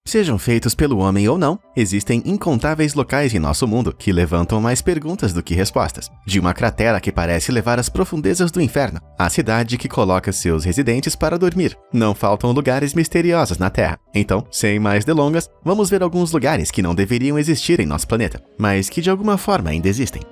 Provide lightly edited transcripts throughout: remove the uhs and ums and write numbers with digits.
Sejam feitos pelo homem ou não, existem incontáveis locais em nosso mundo que levantam mais perguntas do que respostas. De uma cratera que parece levar às profundezas do inferno, à cidade que coloca seus residentes para dormir. Não faltam lugares misteriosos na Terra. Então, sem mais delongas, vamos ver alguns lugares que não deveriam existir em nosso planeta, mas que de alguma forma ainda existem.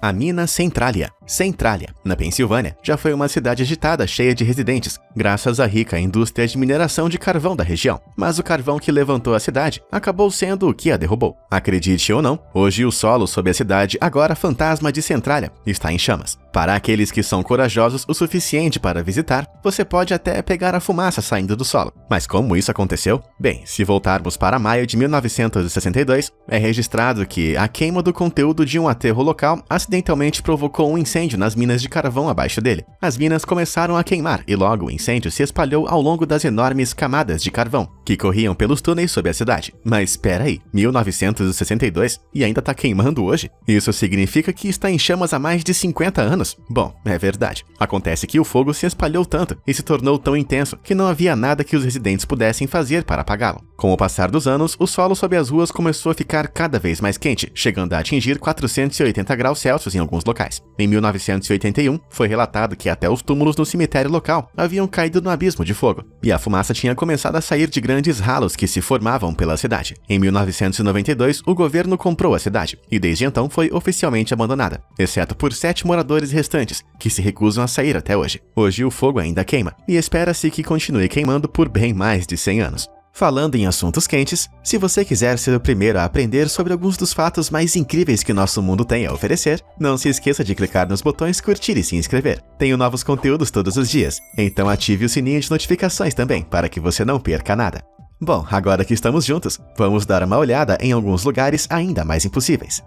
A mina Centralia. Centralia, na Pensilvânia, já foi uma cidade agitada cheia de residentes, graças à rica indústria de mineração de carvão da região. Mas o carvão que levantou a cidade acabou sendo o que a derrubou. Acredite ou não, hoje o solo sob a cidade, agora fantasma de Centralia, está em chamas. Para aqueles que são corajosos o suficiente para visitar, você pode até pegar a fumaça saindo do solo. Mas como isso aconteceu? Bem, se voltarmos para maio de 1962, é registrado que a queima do conteúdo de um aterro local acidentalmente provocou um incêndio nas minas de carvão abaixo dele. As minas começaram a queimar e logo o incêndio se espalhou ao longo das enormes camadas de carvão que corriam pelos túneis sob a cidade. Mas espera aí, 1962 e ainda tá queimando hoje? Isso significa que está em chamas há mais de 50 anos? Bom, é verdade. Acontece que o fogo se espalhou tanto e se tornou tão intenso que não havia nada que os residentes pudessem fazer para apagá-lo. Com o passar dos anos, o solo sob as ruas começou a ficar cada vez mais quente, chegando a atingir 480 graus Celsius em alguns locais. Em 1981, foi relatado que até os túmulos no cemitério local haviam caído no abismo de fogo, e a fumaça tinha começado a sair de grandes ralos que se formavam pela cidade. Em 1992, o governo comprou a cidade, e desde então foi oficialmente abandonada, exceto por 7 moradores restantes, que se recusam a sair até hoje. Hoje o fogo ainda queima, e espera-se que continue queimando por bem mais de 100 anos. Falando em assuntos quentes, se você quiser ser o primeiro a aprender sobre alguns dos fatos mais incríveis que nosso mundo tem a oferecer, não se esqueça de clicar nos botões curtir e se inscrever. Tenho novos conteúdos todos os dias, então ative o sininho de notificações também, para que você não perca nada. Bom, agora que estamos juntos, vamos dar uma olhada em alguns lugares ainda mais impossíveis.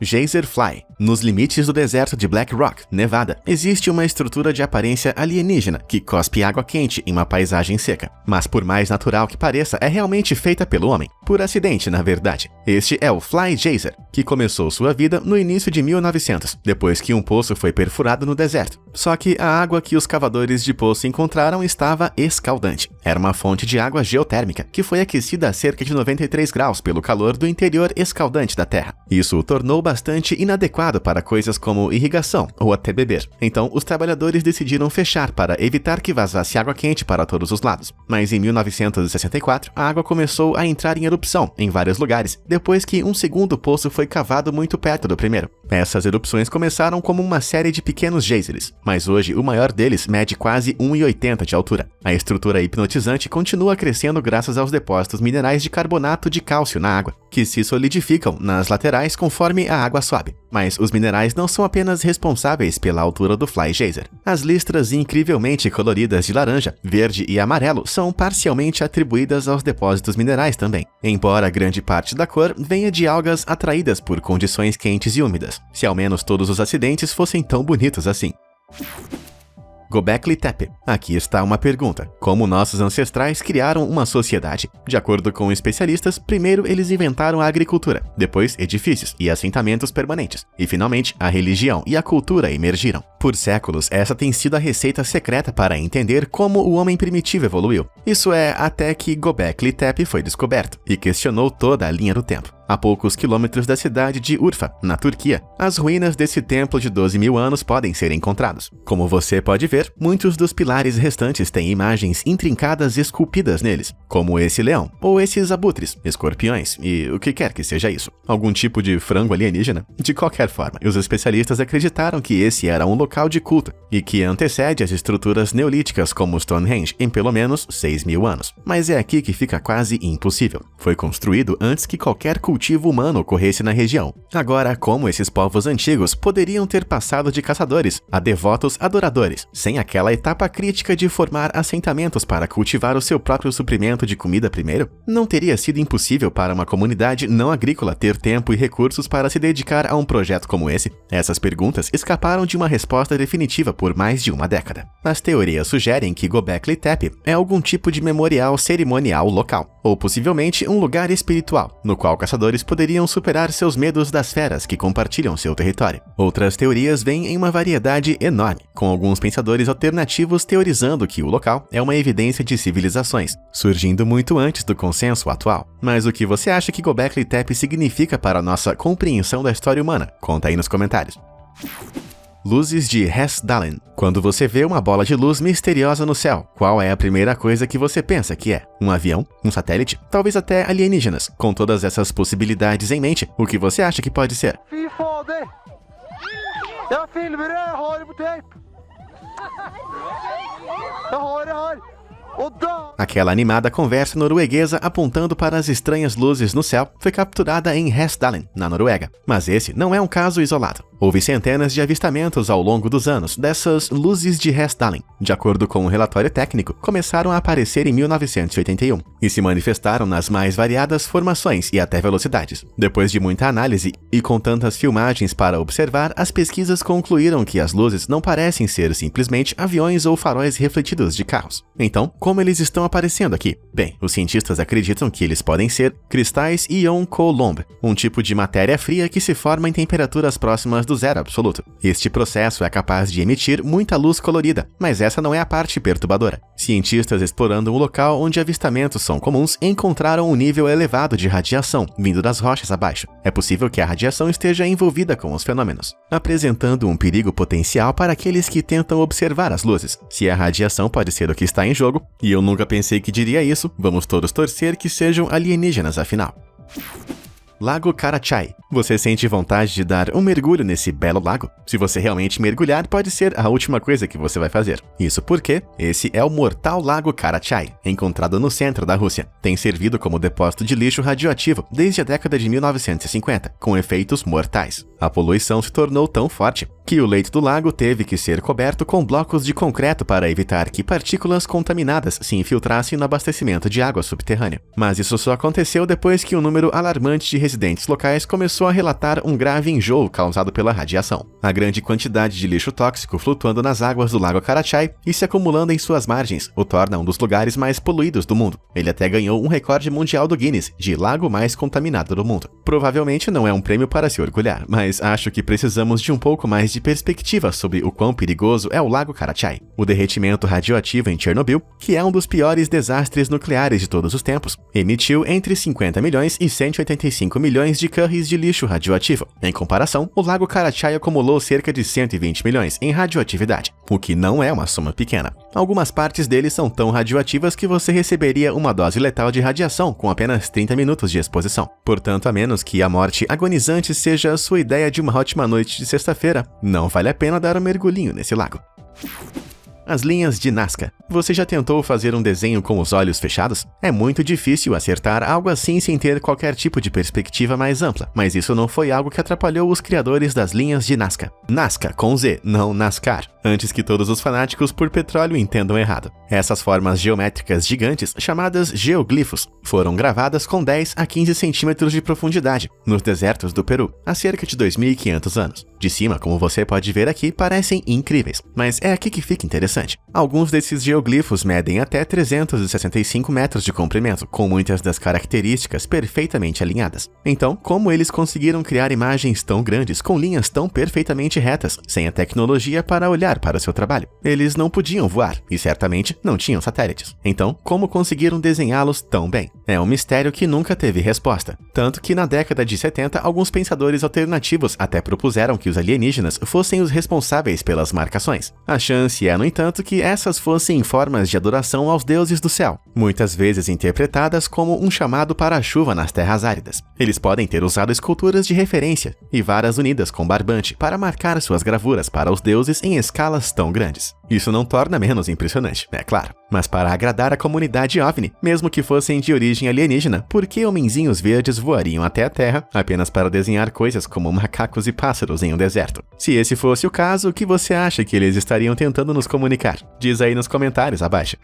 Geyser Fly. Nos limites do deserto de Black Rock, Nevada, existe uma estrutura de aparência alienígena que cospe água quente em uma paisagem seca. Mas por mais natural que pareça, é realmente feita pelo homem. Por acidente, na verdade. Este é o Fly Geyser, que começou sua vida no início de 1900, depois que um poço foi perfurado no deserto. Só que a água que os cavadores de poço encontraram estava escaldante. Era uma fonte de água geotérmica, que foi aquecida a cerca de 93 graus pelo calor do interior escaldante da Terra. Isso o tornou bastante inadequado para coisas como irrigação ou até beber. Então, os trabalhadores decidiram fechar para evitar que vazasse água quente para todos os lados. Mas em 1964, a água começou a entrar em erupção em vários lugares, depois que um segundo poço foi cavado muito perto do primeiro. Essas erupções começaram como uma série de pequenos geysers, mas hoje o maior deles mede quase 1,80 de altura. A estrutura hipnotizante continua crescendo graças aos depósitos minerais de carbonato de cálcio na água, que se solidificam nas laterais conforme a água sobe. Mas os minerais não são apenas responsáveis pela altura do Fly Geyser. As listras incrivelmente coloridas de laranja, verde e amarelo são parcialmente atribuídas aos depósitos minerais também, embora grande parte da cor venha de algas atraídas por condições quentes e úmidas. Se ao menos todos os acidentes fossem tão bonitos assim. Göbekli Tepe. Aqui está uma pergunta. Como nossos ancestrais criaram uma sociedade? De acordo com especialistas, primeiro eles inventaram a agricultura, depois edifícios e assentamentos permanentes, e finalmente a religião e a cultura emergiram. Por séculos, essa tem sido a receita secreta para entender como o homem primitivo evoluiu. Isso é, até que Göbekli Tepe foi descoberto e questionou toda a linha do tempo. A poucos quilômetros da cidade de Urfa, na Turquia, as ruínas desse templo de 12 mil anos podem ser encontrados. Como você pode ver, muitos dos pilares restantes têm imagens intrincadas esculpidas neles, como esse leão, ou esses abutres, escorpiões e o que quer que seja isso. Algum tipo de frango alienígena? De qualquer forma, os especialistas acreditaram que esse era um local de culto e que antecede as estruturas neolíticas como Stonehenge em pelo menos 6 mil anos. Mas é aqui que fica quase impossível. Foi construído antes que qualquer cultivo humano ocorresse na região. Agora, como esses povos antigos poderiam ter passado de caçadores a devotos adoradores, sem aquela etapa crítica de formar assentamentos para cultivar o seu próprio suprimento de comida primeiro? Não teria sido impossível para uma comunidade não agrícola ter tempo e recursos para se dedicar a um projeto como esse? Essas perguntas escaparam de uma resposta definitiva por mais de uma década. As teorias sugerem que Göbekli Tepe é algum tipo tipo de memorial cerimonial local, ou possivelmente um lugar espiritual, no qual caçadores poderiam superar seus medos das feras que compartilham seu território. Outras teorias vêm em uma variedade enorme, com alguns pensadores alternativos teorizando que o local é uma evidência de civilizações, surgindo muito antes do consenso atual. Mas o que você acha que Göbekli Tepe significa para a nossa compreensão da história humana? Conta aí nos comentários. Luzes de Hessdalen. Quando você vê uma bola de luz misteriosa no céu, qual é a primeira coisa que você pensa que é? Um avião? Um satélite? Talvez até alienígenas. Com todas essas possibilidades em mente, o que você acha que pode ser? Fy fader! Jeg filmer det! Jeg har det på tape! Jeg har! Aquela animada conversa norueguesa apontando para as estranhas luzes no céu foi capturada em Hessdalen, na Noruega. Mas esse não é um caso isolado. Houve centenas de avistamentos ao longo dos anos dessas luzes de Hessdalen. De acordo com um relatório técnico, começaram a aparecer em 1981 e se manifestaram nas mais variadas formações e até velocidades. Depois de muita análise e com tantas filmagens para observar, as pesquisas concluíram que as luzes não parecem ser simplesmente aviões ou faróis refletidos de carros. Então, como eles estão aparecendo aqui? Bem, os cientistas acreditam que eles podem ser cristais Ion-Coulomb, um tipo de matéria fria que se forma em temperaturas próximas do zero absoluto. Este processo é capaz de emitir muita luz colorida, mas essa não é a parte perturbadora. Cientistas explorando um local onde avistamentos são comuns encontraram um nível elevado de radiação vindo das rochas abaixo. É possível que a radiação esteja envolvida com os fenômenos, apresentando um perigo potencial para aqueles que tentam observar as luzes. Se a radiação pode ser o que está em jogo, e eu nunca pensei que diria isso, vamos todos torcer que sejam alienígenas afinal. Lago Karachay. Você sente vontade de dar um mergulho nesse belo lago? Se você realmente mergulhar, pode ser a última coisa que você vai fazer. Isso porque esse é o mortal Lago Karachay, encontrado no centro da Rússia. Tem servido como depósito de lixo radioativo desde a década de 1950, com efeitos mortais. A poluição se tornou tão forte que o leito do lago teve que ser coberto com blocos de concreto para evitar que partículas contaminadas se infiltrassem no abastecimento de água subterrânea. Mas isso só aconteceu depois que um número alarmante de residentes locais começou a relatar um grave enjoo causado pela radiação. A grande quantidade de lixo tóxico flutuando nas águas do Lago Karachay e se acumulando em suas margens o torna um dos lugares mais poluídos do mundo. Ele até ganhou um recorde mundial do Guinness de lago mais contaminado do mundo. Provavelmente não é um prêmio para se orgulhar, mas acho que precisamos de um pouco mais de perspectiva sobre o quão perigoso é o Lago Karachay. O derretimento radioativo em Chernobyl, que é um dos piores desastres nucleares de todos os tempos, emitiu entre 50 milhões e 185 milhões de curries de lixo radioativo. Em comparação, o Lago Karachay acumulou cerca de 120 milhões em radioatividade, o que não é uma soma pequena. Algumas partes dele são tão radioativas que você receberia uma dose letal de radiação com apenas 30 minutos de exposição. Portanto, a menos que a morte agonizante seja a sua ideia de uma ótima noite de sexta-feira, não vale a pena dar um mergulhinho nesse lago. As linhas de Nazca. Você já tentou fazer um desenho com os olhos fechados? É muito difícil acertar algo assim sem ter qualquer tipo de perspectiva mais ampla, mas isso não foi algo que atrapalhou os criadores das linhas de Nazca. Nazca com Z, não NASCAR, antes que todos os fanáticos por petróleo entendam errado. Essas formas geométricas gigantes, chamadas geoglifos, foram gravadas com 10 a 15 centímetros de profundidade, nos desertos do Peru, há cerca de 2.500 anos. De cima, como você pode ver aqui, parecem incríveis, mas é aqui que fica interessante. Alguns desses geoglifos medem até 365 metros de comprimento, com muitas das características perfeitamente alinhadas. Então, como eles conseguiram criar imagens tão grandes com linhas tão perfeitamente retas, sem a tecnologia para olhar para o seu trabalho? Eles não podiam voar, e certamente não tinham satélites. Então, como conseguiram desenhá-los tão bem? É um mistério que nunca teve resposta. Tanto que na década de 70, alguns pensadores alternativos até propuseram que os alienígenas fossem os responsáveis pelas marcações. A chance é, no entanto, que essas fossem formas de adoração aos deuses do céu, muitas vezes interpretadas como um chamado para a chuva nas terras áridas. Eles podem ter usado esculturas de referência e varas unidas com barbante para marcar suas gravuras para os deuses em escalas tão grandes. Isso não torna menos impressionante, é claro. Mas para agradar a comunidade OVNI, mesmo que fossem de origem alienígena, por que homenzinhos verdes voariam até a Terra apenas para desenhar coisas como macacos e pássaros em um deserto? Se esse fosse o caso, o que você acha que eles estariam tentando nos comunicar? Diz aí nos comentários abaixo.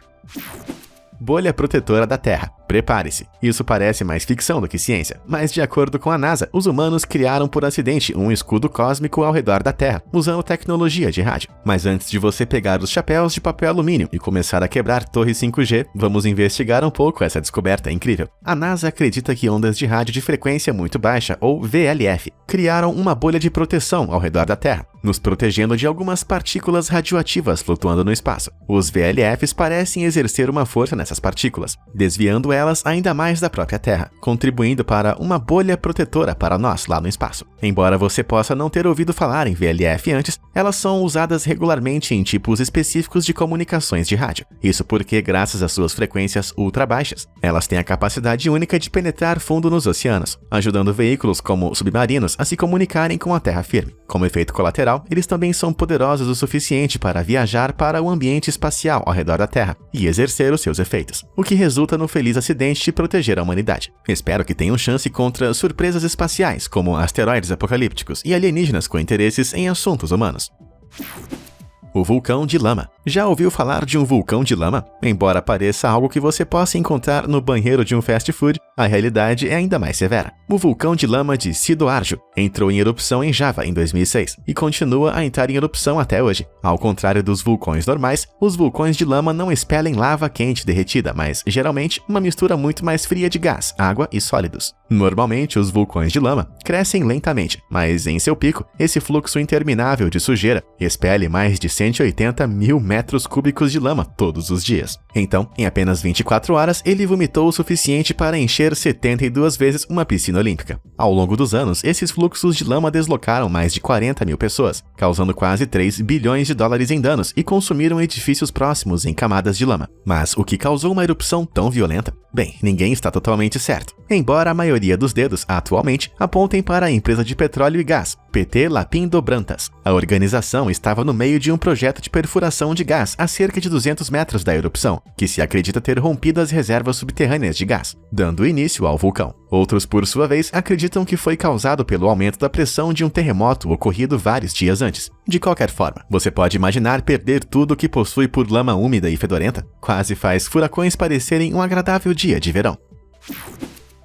Bolha protetora da Terra. Prepare-se, isso parece mais ficção do que ciência, mas de acordo com a NASA, os humanos criaram por acidente um escudo cósmico ao redor da Terra, usando tecnologia de rádio. Mas antes de você pegar os chapéus de papel alumínio e começar a quebrar torres 5G, vamos investigar um pouco essa descoberta incrível. A NASA acredita que ondas de rádio de frequência muito baixa, ou VLF, criaram uma bolha de proteção ao redor da Terra, nos protegendo de algumas partículas radioativas flutuando no espaço. Os VLFs parecem exercer uma força nessas partículas, desviando elas ainda mais da própria Terra, contribuindo para uma bolha protetora para nós lá no espaço. Embora você possa não ter ouvido falar em VLF antes, elas são usadas regularmente em tipos específicos de comunicações de rádio. Isso porque, graças às suas frequências ultra baixas, elas têm a capacidade única de penetrar fundo nos oceanos, ajudando veículos como submarinos a se comunicarem com a terra firme. Como efeito colateral, eles também são poderosos o suficiente para viajar para o ambiente espacial ao redor da Terra e exercer os seus efeitos, o que resulta no feliz acidente de proteger a humanidade. Espero que tenham chance contra surpresas espaciais, como asteroides apocalípticos e alienígenas com interesses em assuntos humanos. O vulcão de lama. Já ouviu falar de um vulcão de lama? Embora pareça algo que você possa encontrar no banheiro de um fast food, a realidade é ainda mais severa. O vulcão de lama de Sidoarjo entrou em erupção em Java em 2006 e continua a entrar em erupção até hoje. Ao contrário dos vulcões normais, os vulcões de lama não expelem lava quente derretida, mas geralmente uma mistura muito mais fria de gás, água e sólidos. Normalmente, os vulcões de lama crescem lentamente, mas em seu pico, esse fluxo interminável de sujeira expele mais de 180 mil metros cúbicos de lama todos os dias. Então, em apenas 24 horas, ele vomitou o suficiente para encher 72 vezes uma piscina olímpica. Ao longo dos anos, esses fluxos de lama deslocaram mais de 40 mil pessoas, causando quase 3 bilhões de dólares em danos e consumiram edifícios próximos em camadas de lama. Mas o que causou uma erupção tão violenta? Bem, ninguém está totalmente certo. Embora a maioria dos dedos, atualmente, apontem para a empresa de petróleo e gás, PT Lapindobrantas. A organização estava no meio de um projeto de perfuração de gás a cerca de 200 metros da erupção, que se acredita ter rompido as reservas subterrâneas de gás, dando início ao vulcão. Outros, por sua vez, acreditam que foi causado pelo aumento da pressão de um terremoto ocorrido vários dias antes. De qualquer forma, você pode imaginar perder tudo o que possui por lama úmida e fedorenta? Quase faz furacões parecerem um agradável dia de verão.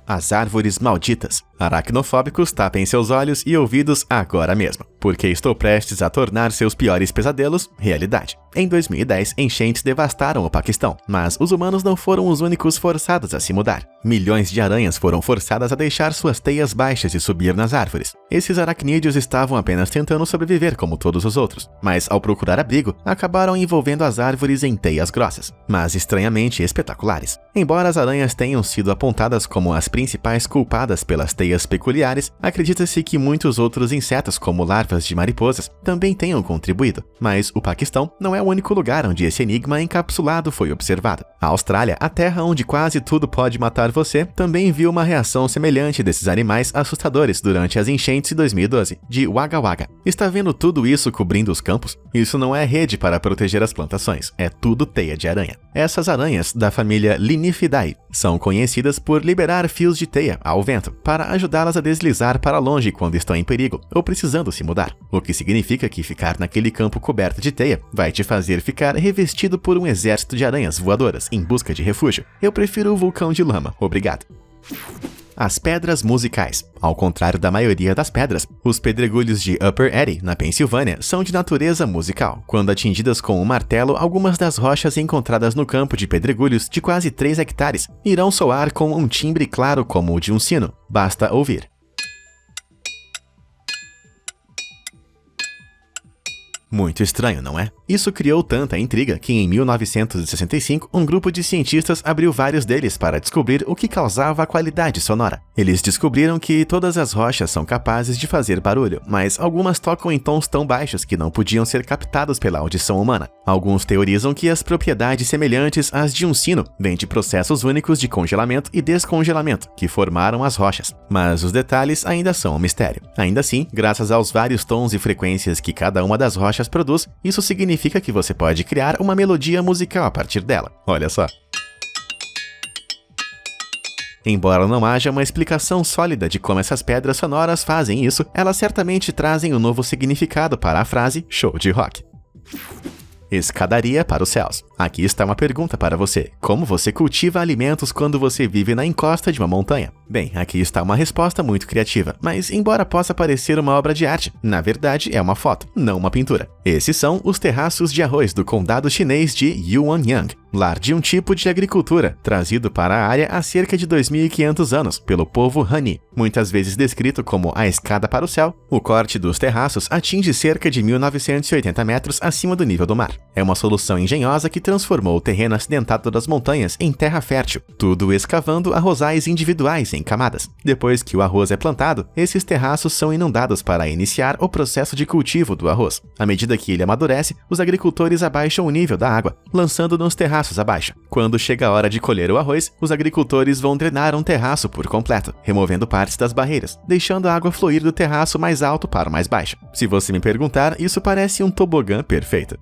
As árvores malditas. Aracnofóbicos, tapem seus olhos e ouvidos agora mesmo, porque estou prestes a tornar seus piores pesadelos realidade. Em 2010, enchentes devastaram o Paquistão, mas os humanos não foram os únicos forçados a se mudar. Milhões de aranhas foram forçadas a deixar suas teias baixas e subir nas árvores. Esses aracnídeos estavam apenas tentando sobreviver como todos os outros, mas ao procurar abrigo, acabaram envolvendo as árvores em teias grossas, mas estranhamente espetaculares. Embora as aranhas tenham sido apontadas como as principais culpadas pelas teias peculiares, acredita-se que muitos outros insetos, como larvas de mariposas, também tenham contribuído. Mas o Paquistão não é o único lugar onde esse enigma encapsulado foi observado. A Austrália, a terra onde quase tudo pode matar você, também viu uma reação semelhante desses animais assustadores durante as enchentes de 2012, de Wagga Wagga. Está vendo tudo isso cobrindo os campos? Isso não é rede para proteger as plantações, é tudo teia de aranha. Essas aranhas, da família Linifidae, são conhecidas por liberar fios de teia ao vento, para ajudá-las a deslizar para longe quando estão em perigo ou precisando se mudar. O que significa que ficar naquele campo coberto de teia vai te fazer ficar revestido por um exército de aranhas voadoras em busca de refúgio. Eu prefiro o vulcão de lama, obrigado. As pedras musicais. Ao contrário da maioria das pedras, os pedregulhos de Upper Eddy, na Pensilvânia, são de natureza musical. Quando atingidas com um martelo, algumas das rochas encontradas no campo de pedregulhos de quase 3 hectares irão soar com um timbre claro como o de um sino. Basta ouvir. Muito estranho, não é? Isso criou tanta intriga que em 1965 um grupo de cientistas abriu vários deles para descobrir o que causava a qualidade sonora. Eles descobriram que todas as rochas são capazes de fazer barulho, mas algumas tocam em tons tão baixos que não podiam ser captados pela audição humana. Alguns teorizam que as propriedades semelhantes às de um sino vêm de processos únicos de congelamento e descongelamento que formaram as rochas, mas os detalhes ainda são um mistério. Ainda assim, graças aos vários tons e frequências que cada uma das rochas produz, isso significa que você pode criar uma melodia musical a partir dela. Olha só. Embora não haja uma explicação sólida de como essas pedras sonoras fazem isso, elas certamente trazem um novo significado para a frase show de rock. Escadaria para os céus. Aqui está uma pergunta para você. Como você cultiva alimentos quando você vive na encosta de uma montanha? Bem, aqui está uma resposta muito criativa, mas embora possa parecer uma obra de arte, na verdade é uma foto, não uma pintura. Esses são os terraços de arroz do condado chinês de Yuanyang, lar de um tipo de agricultura trazido para a área há cerca de 2.500 anos pelo povo Han. Muitas vezes descrito como a escada para o céu, o corte dos terraços atinge cerca de 1.980 metros acima do nível do mar. É uma solução engenhosa que transformou o terreno acidentado das montanhas em terra fértil, tudo escavando arrozais individuais em camadas. Depois que o arroz é plantado, esses terraços são inundados para iniciar o processo de cultivo do arroz. À medida que ele amadurece, os agricultores abaixam o nível da água, lançando nos terraços abaixo. Quando chega a hora de colher o arroz, os agricultores vão drenar um terraço por completo, removendo partes das barreiras, deixando a água fluir do terraço mais alto para o mais baixo. Se você me perguntar, isso parece um tobogã perfeito.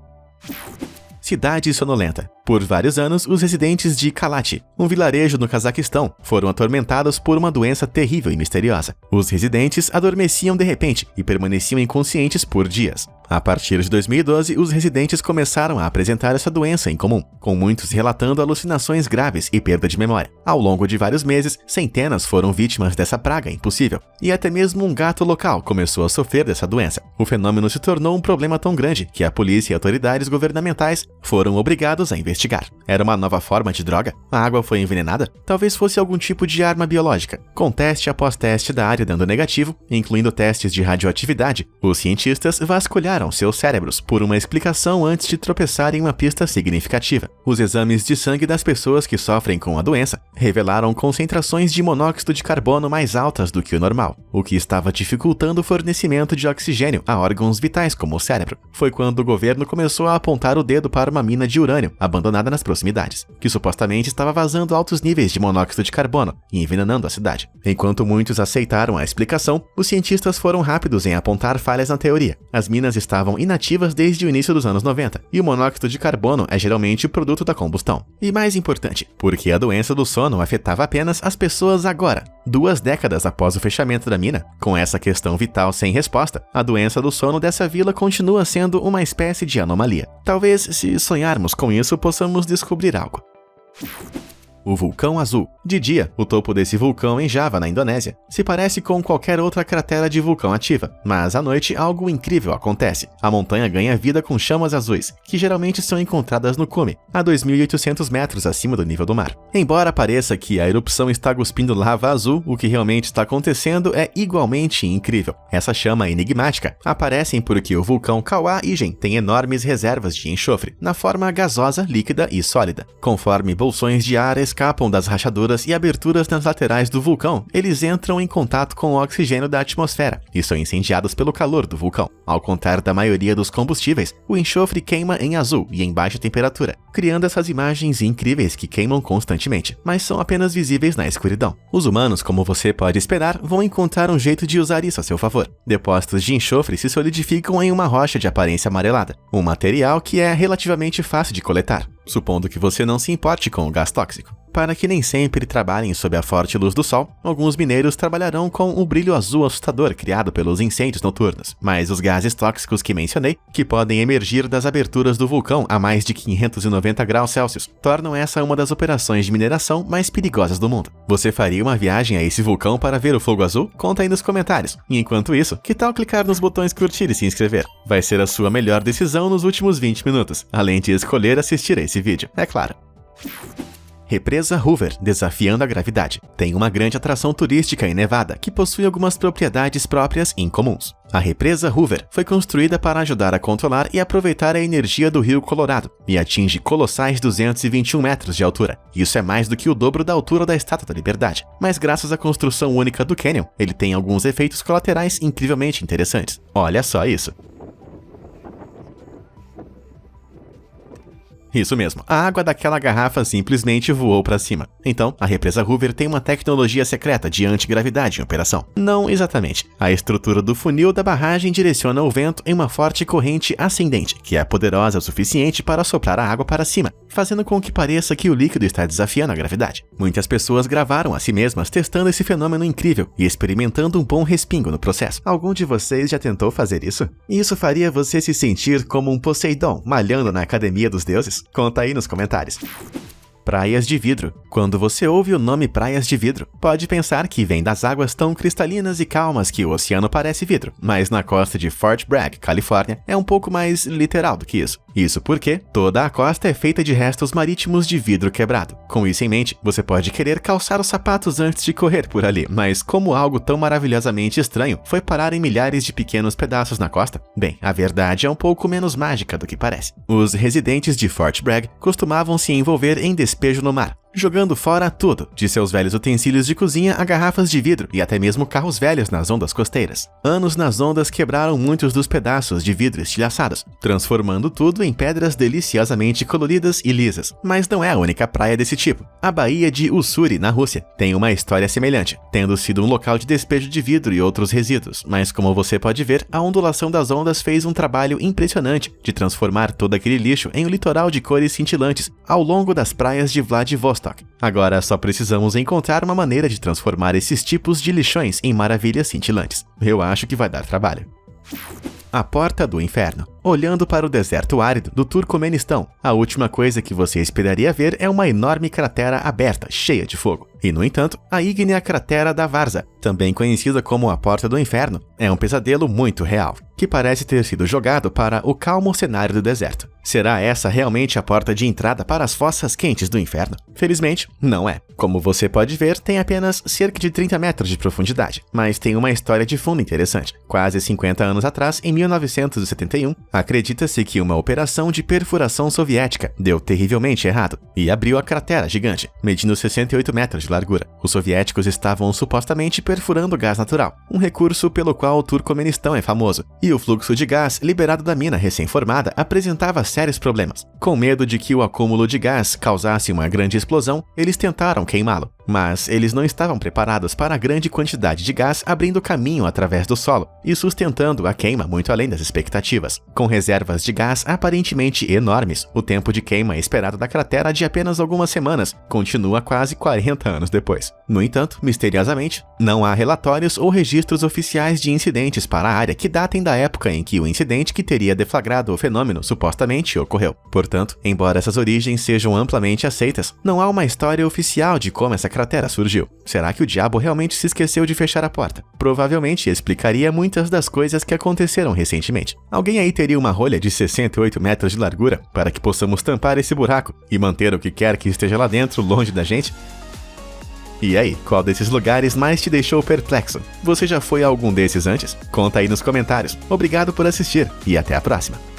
Cidade sonolenta. Por vários anos, os residentes de Kalatchi, um vilarejo no Cazaquistão, foram atormentados por uma doença terrível e misteriosa. Os residentes adormeciam de repente e permaneciam inconscientes por dias. A partir de 2012, os residentes começaram a apresentar essa doença em comum, com muitos relatando alucinações graves e perda de memória. Ao longo de vários meses, centenas foram vítimas dessa praga impossível, e até mesmo um gato local começou a sofrer dessa doença. O fenômeno se tornou um problema tão grande que a polícia e autoridades governamentais foram obrigados a investigar. Era uma nova forma de droga? A água foi envenenada? Talvez fosse algum tipo de arma biológica. Com teste após teste da área dando negativo, incluindo testes de radioatividade, os cientistas vasculharam seus cérebros por uma explicação antes de tropeçar em uma pista significativa. Os exames de sangue das pessoas que sofrem com a doença revelaram concentrações de monóxido de carbono mais altas do que o normal, o que estava dificultando o fornecimento de oxigênio a órgãos vitais como o cérebro. Foi quando o governo começou a apontar o dedo para uma mina de urânio abandonada nas proximidades, que supostamente estava vazando altos níveis de monóxido de carbono e envenenando a cidade. Enquanto muitos aceitaram a explicação, os cientistas foram rápidos em apontar falhas na teoria. As minas estavam inativas desde o início dos anos 90, e o monóxido de carbono é geralmente o produto da combustão. E mais importante, porque a doença do sono afetava apenas as pessoas agora, 2 décadas após o fechamento da mina. Com essa questão vital sem resposta, a doença do sono dessa vila continua sendo uma espécie de anomalia. Talvez, se sonharmos com isso, possamos descobrir algo. O vulcão azul. De dia, o topo desse vulcão em Java, na Indonésia, se parece com qualquer outra cratera de vulcão ativa, mas à noite algo incrível acontece. A montanha ganha vida com chamas azuis, que geralmente são encontradas no cume, a 2.800 metros acima do nível do mar. Embora pareça que a erupção está cuspindo lava azul, o que realmente está acontecendo é igualmente incrível. Essa chama enigmática aparece porque o vulcão Kawah Ijen tem enormes reservas de enxofre, na forma gasosa, líquida e sólida. Conforme bolsões de ar escapam das rachaduras e aberturas nas laterais do vulcão, eles entram em contato com o oxigênio da atmosfera e são incendiados pelo calor do vulcão. Ao contrário da maioria dos combustíveis, o enxofre queima em azul e em baixa temperatura, criando essas imagens incríveis que queimam constantemente, mas são apenas visíveis na escuridão. Os humanos, como você pode esperar, vão encontrar um jeito de usar isso a seu favor. Depósitos de enxofre se solidificam em uma rocha de aparência amarelada, um material que é relativamente fácil de coletar, supondo que você não se importe com o gás tóxico. Para que nem sempre trabalhem sob a forte luz do sol, alguns mineiros trabalharão com o brilho azul assustador criado pelos incêndios noturnos. Mas os gases tóxicos que mencionei, que podem emergir das aberturas do vulcão a mais de 590 graus Celsius, tornam essa uma das operações de mineração mais perigosas do mundo. Você faria uma viagem a esse vulcão para ver o fogo azul? Conta aí nos comentários. E enquanto isso, que tal clicar nos botões curtir e se inscrever? Vai ser a sua melhor decisão nos últimos 20 minutos, além de escolher assistir a esse vídeo, é claro. Represa Hoover, desafiando a gravidade. Tem uma grande atração turística em Nevada, que possui algumas propriedades próprias incomuns. A represa Hoover foi construída para ajudar a controlar e aproveitar a energia do rio Colorado, e atinge colossais 221 metros de altura. Isso é mais do que o dobro da altura da Estátua da Liberdade. Mas graças à construção única do cânion, ele tem alguns efeitos colaterais incrivelmente interessantes. Olha só isso. Isso mesmo, a água daquela garrafa simplesmente voou para cima. Então, a represa Hoover tem uma tecnologia secreta de antigravidade em operação. Não exatamente. A estrutura do funil da barragem direciona o vento em uma forte corrente ascendente, que é poderosa o suficiente para soprar a água para cima, fazendo com que pareça que o líquido está desafiando a gravidade. Muitas pessoas gravaram a si mesmas testando esse fenômeno incrível e experimentando um bom respingo no processo. Algum de vocês já tentou fazer isso? E isso faria você se sentir como um Poseidon malhando na academia dos deuses? Conta aí nos comentários. Praias de vidro. Quando você ouve o nome praias de vidro, pode pensar que vem das águas tão cristalinas e calmas que o oceano parece vidro, mas na costa de Fort Bragg, Califórnia, é um pouco mais literal do que isso. Isso porque toda a costa é feita de restos marítimos de vidro quebrado. Com isso em mente, você pode querer calçar os sapatos antes de correr por ali, mas como algo tão maravilhosamente estranho foi parar em milhares de pequenos pedaços na costa? Bem, a verdade é um pouco menos mágica do que parece. Os residentes de Fort Bragg costumavam se envolver em despejo no mar, jogando fora tudo, de seus velhos utensílios de cozinha a garrafas de vidro e até mesmo carros velhos nas ondas costeiras. Anos nas ondas quebraram muitos dos pedaços de vidro estilhaçados, transformando tudo em pedras deliciosamente coloridas e lisas. Mas não é a única praia desse tipo. A Baía de Ussuri, na Rússia, tem uma história semelhante, tendo sido um local de despejo de vidro e outros resíduos, mas como você pode ver, a ondulação das ondas fez um trabalho impressionante de transformar todo aquele lixo em um litoral de cores cintilantes ao longo das praias de Vladivostok. Agora só precisamos encontrar uma maneira de transformar esses tipos de lixões em maravilhas cintilantes. Eu acho que vai dar trabalho. A Porta do Inferno. Olhando para o deserto árido do Turcomenistão, a última coisa que você esperaria ver é uma enorme cratera aberta, cheia de fogo. E, no entanto, a ígnea cratera da Varza, também conhecida como a Porta do Inferno, é um pesadelo muito real, que parece ter sido jogado para o calmo cenário do deserto. Será essa realmente a porta de entrada para as fossas quentes do inferno? Felizmente, não é. Como você pode ver, tem apenas cerca de 30 metros de profundidade, mas tem uma história de fundo interessante. Quase 50 anos atrás, em 1971, acredita-se que uma operação de perfuração soviética deu terrivelmente errado e abriu a cratera gigante, medindo 68 metros de largura. Os soviéticos estavam supostamente perfurando gás natural, um recurso pelo qual o Turcomenistão é famoso, e o fluxo de gás liberado da mina recém-formada apresentava sérios problemas. Com medo de que o acúmulo de gás causasse uma grande explosão, eles tentaram queimá-lo. Mas eles não estavam preparados para a grande quantidade de gás abrindo caminho através do solo e sustentando a queima muito além das expectativas. Com reservas de gás aparentemente enormes, o tempo de queima esperado da cratera de apenas algumas semanas continua quase 40 anos depois. No entanto, misteriosamente, não há relatórios ou registros oficiais de incidentes para a área que datem da época em que o incidente que teria deflagrado o fenômeno supostamente ocorreu. Portanto, embora essas origens sejam amplamente aceitas, não há uma história oficial de como essa cratera surgiu. Será que o diabo realmente se esqueceu de fechar a porta? Provavelmente explicaria muitas das coisas que aconteceram recentemente. Alguém aí teria uma rolha de 68 metros de largura para que possamos tampar esse buraco e manter o que quer que esteja lá dentro longe da gente? E aí, qual desses lugares mais te deixou perplexo? Você já foi a algum desses antes? Conta aí nos comentários. Obrigado por assistir e até a próxima!